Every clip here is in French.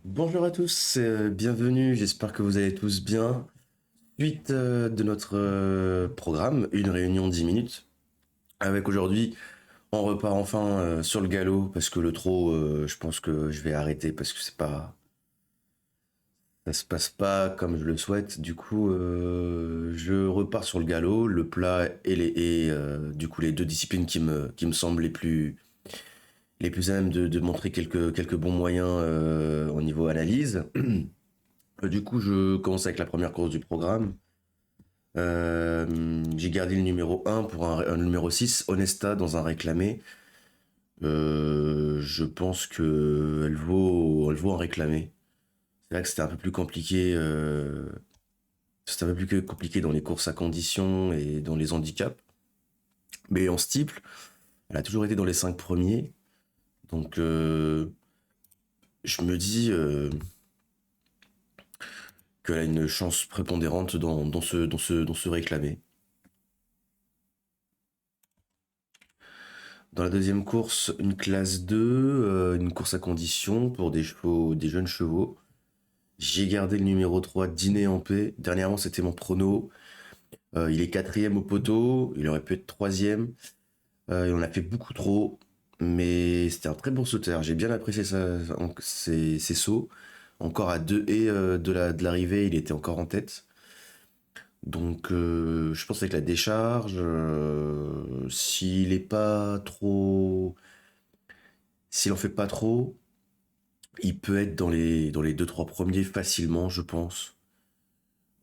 Bonjour à tous, bienvenue, j'espère que vous allez tous bien. Suite de notre programme, une réunion 10 minutes, avec aujourd'hui, on repart enfin sur le galop, parce que le trot, je pense que je vais arrêter, parce que ça se passe pas comme je le souhaite. Du coup, je repars sur le galop, le plat du coup les deux disciplines qui me semblent les plus à même de montrer quelques bons moyens au niveau analyse. Du coup, je commence avec la première course du programme. J'ai gardé le numéro un pour un numéro 6, Honesta, dans un réclamé. Je pense que elle vaut un réclamé. C'est vrai que c'était un peu plus compliqué dans les courses à conditions et dans les handicaps. Mais en steeple, elle a toujours été dans les 5 premiers. Donc, je me dis qu'elle a une chance prépondérante dans ce réclamé. Dans la deuxième course, une classe 2, une course à condition pour des chevaux, des jeunes chevaux. J'ai gardé le numéro 3, Dîner en paix. Dernièrement, c'était mon prono. Il est quatrième au poteau, il aurait pu être troisième. Il en a fait beaucoup trop, mais c'était un très bon sauteur. J'ai bien apprécié ses sauts. Encore à deux et de l'arrivée, il était encore en tête. Donc, je pense avec la décharge, s'il en fait pas trop, il peut être dans les deux trois premiers facilement, je pense.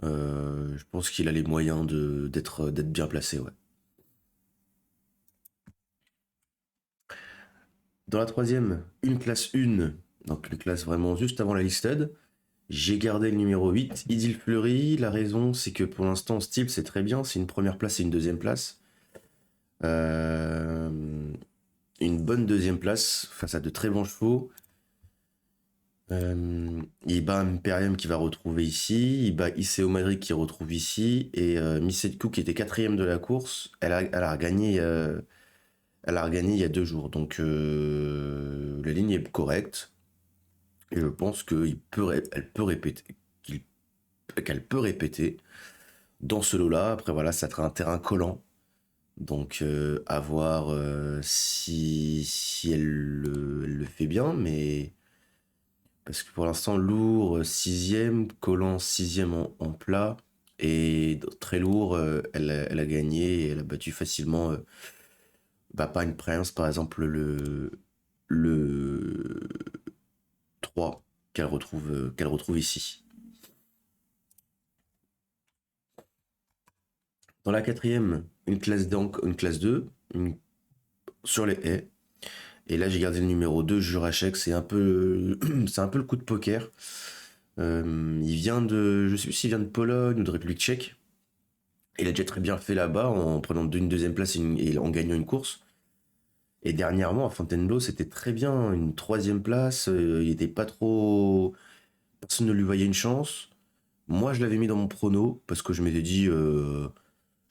Je pense qu'il a les moyens d'être bien placé, ouais. Dans la troisième, une classe 1, donc une classe vraiment juste avant la listed. J'ai gardé le numéro 8, Idil Fleury. La raison, c'est que pour l'instant, Steel, c'est très bien. C'est une première place et une deuxième place. Euh, une bonne deuxième place face à de très bons chevaux. Il bat Imperium qui va retrouver ici, il bat Iseo Madrid qui retrouve ici, et Misetku qui était quatrième de la course, elle a regagné, il y a 2 jours. Donc la ligne est correcte, et je pense elle peut répéter, qu'il- qu'elle peut répéter dans ce lot-là. Après voilà, ça sera un terrain collant, donc à voir si elle le fait bien, mais parce que pour l'instant, lourd, sixième, collant sixième en plat, et très lourd, elle a gagné et elle a battu facilement, pas une Prince, par exemple, le 3 qu'elle retrouve ici. Dans la quatrième, une classe 2 sur les haies. Et là, j'ai gardé le numéro 2, Jurachek. C'est un peu le coup de poker. Je sais plus s'il vient de Pologne ou de République tchèque. Il a déjà très bien fait là-bas en prenant une deuxième place et en gagnant une course. Et dernièrement, à Fontainebleau, c'était très bien. Une troisième place, il était pas trop. Personne ne lui voyait une chance. Moi, je l'avais mis dans mon prono parce que je m'étais dit, je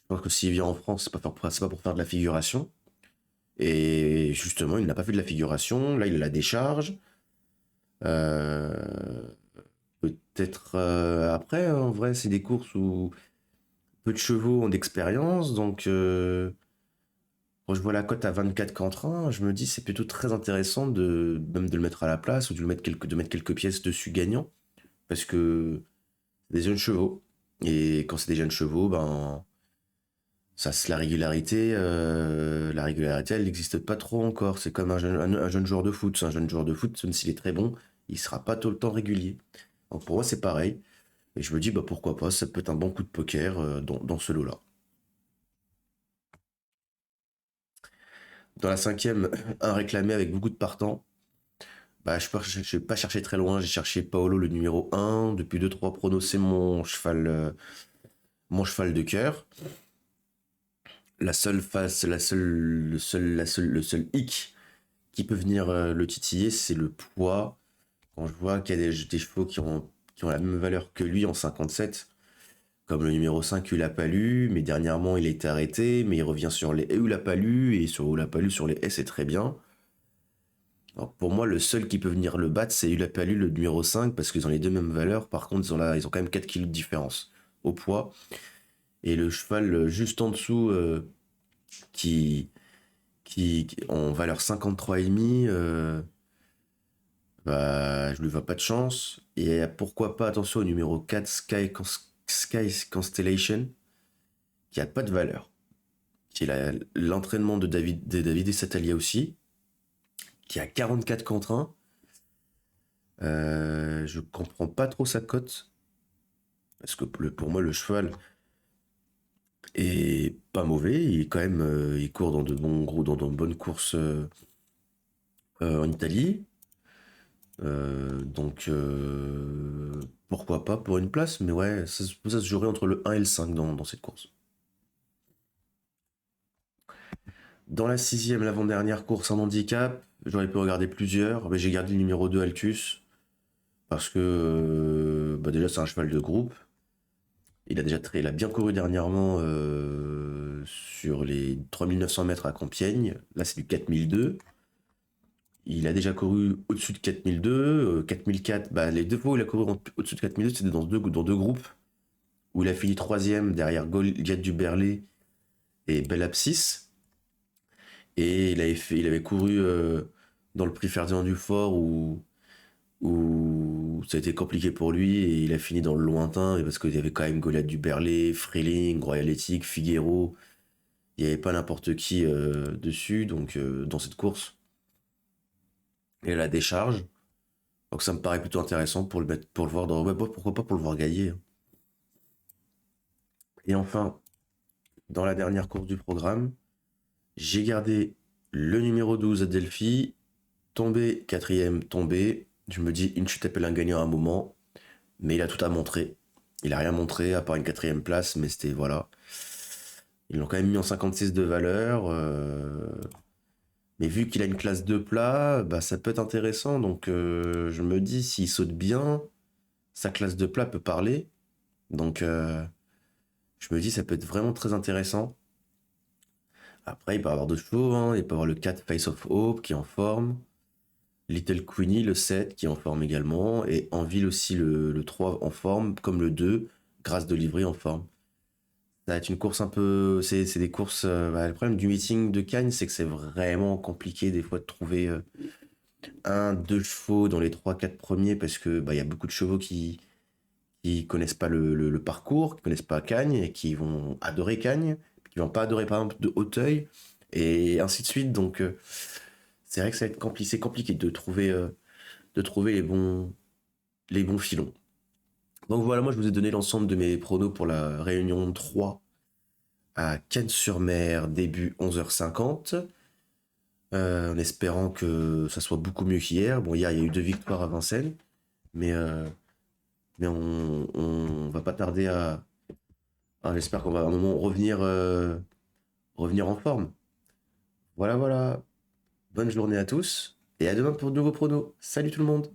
pense que s'il vient en France, c'est pas pour faire de la figuration. Et justement, il n'a pas fait de la figuration. Là, il a la décharge. Euh, Peut-être après, hein, en vrai, c'est des courses où peu de chevaux ont d'expérience. Donc, quand je vois la cote à 24 contre 1, je me dis c'est plutôt très intéressant même de le mettre à la place ou de mettre quelques pièces dessus gagnant. Parce que c'est des jeunes chevaux. Et quand c'est des jeunes chevaux, ben, la régularité, elle n'existe pas trop encore. C'est comme un jeune joueur de foot. Un jeune joueur de foot, même s'il est très bon, il sera pas tout le temps régulier. Donc pour moi, c'est pareil. Et je me dis, bah pourquoi pas, ça peut être un bon coup de poker dans ce lot-là. Dans la cinquième, un réclamé avec beaucoup de partants. Bah, je vais pas chercher très loin, j'ai cherché Paolo le numéro un. Depuis deux trois pronos, c'est mon cheval de cœur. La seule face, le seul hic qui peut venir le titiller, c'est le poids. Quand je vois qu'il y a des chevaux qui ont la même valeur que lui en 57, comme le numéro 5 Ulapalu, mais dernièrement il a été arrêté, mais il revient sur les Ulapalu, et sur Ulapalu sur les S c'est très bien. Alors, pour moi, le seul qui peut venir le battre, c'est Ulapalu, le numéro 5, parce qu'ils ont les deux mêmes valeurs. Par contre, ils ont quand même 4 kilos de différence au poids. Et le cheval juste en dessous, en valeur 53,5, bah, je lui vois pas de chance. Et pourquoi pas, attention, au numéro 4, Sky Constellation, qui a pas de valeur. Qui est l'entraînement de David et Satalia aussi, qui a 44 contre 1. Je comprends pas trop sa cote. Parce que pour moi, le cheval est pas mauvais. Il est quand même, il court dans dans de bonnes courses en Italie. Donc, pourquoi pas pour une place. Mais ouais, ça se jouerait entre le 1 et le 5 dans cette course. Dans la sixième, l'avant-dernière course en handicap, j'aurais pu regarder plusieurs, mais j'ai gardé le numéro 2 Altus, parce que bah déjà c'est un cheval de groupe. Il a bien couru dernièrement sur les 3900 mètres à Compiègne. Là, c'est du 4002. Il a déjà couru au-dessus de 4002, 4004. Bah, les deux fois où il a couru au-dessus de 4002, c'était dans deux groupes, où il a fini troisième derrière Goliath du Berlay et Bel Apsis. Et il avait couru dans le prix Ferdinand Dufort où ça a été compliqué pour lui et il a fini dans le lointain et parce qu'il y avait quand même Goliath du Berlay, Freeling, Royal Ethic, Figuero. Il n'y avait pas n'importe qui dessus donc dans cette course. Et la décharge. Donc ça me paraît plutôt intéressant pour le mettre, pour le voir dans. Ouais, pourquoi pas pour le voir gagner. Et enfin, dans la dernière course du programme, j'ai gardé le numéro 12 à Delphi, tombé, quatrième, tombé. Je me dis, une chute appelle un gagnant à un moment, mais il a tout à montrer. Il a rien montré à part une quatrième place, mais c'était voilà. Ils l'ont quand même mis en 56 de valeur. Mais vu qu'il a une classe de plat, bah, ça peut être intéressant. Donc je me dis, s'il saute bien, sa classe de plat peut parler. Donc je me dis, ça peut être vraiment très intéressant. Après, il peut y avoir d'autres chevaux. Hein. Il peut y avoir le 4 Face of Hope qui est en forme. Little Queenie, le 7 qui est en forme également. Et Enville aussi, le 3 en forme, comme le 2, Grâce de Livry en forme. Ça va être une course un peu. C'est des courses. Bah, le problème du meeting de Cannes, c'est que c'est vraiment compliqué des fois de trouver deux chevaux dans les trois quatre premiers parce que bah, y a beaucoup de chevaux qui connaissent pas le parcours, qui connaissent pas Cagnes et qui vont adorer Cagnes, qui vont pas adorer par exemple de Hauteuil et ainsi de suite. Donc c'est vrai que ça va être compliqué, c'est compliqué de trouver les bons filons. Donc voilà, moi je vous ai donné l'ensemble de mes pronos pour la réunion 3 à Cannes-sur-Mer, début 11h50. En espérant que ça soit beaucoup mieux qu'hier. Bon, hier, il y a eu 2 victoires à Vincennes, mais, on va pas tarder j'espère qu'on va à un moment revenir en forme. Voilà, voilà. Bonne journée à tous, et à demain pour de nouveaux pronos. Salut tout le monde!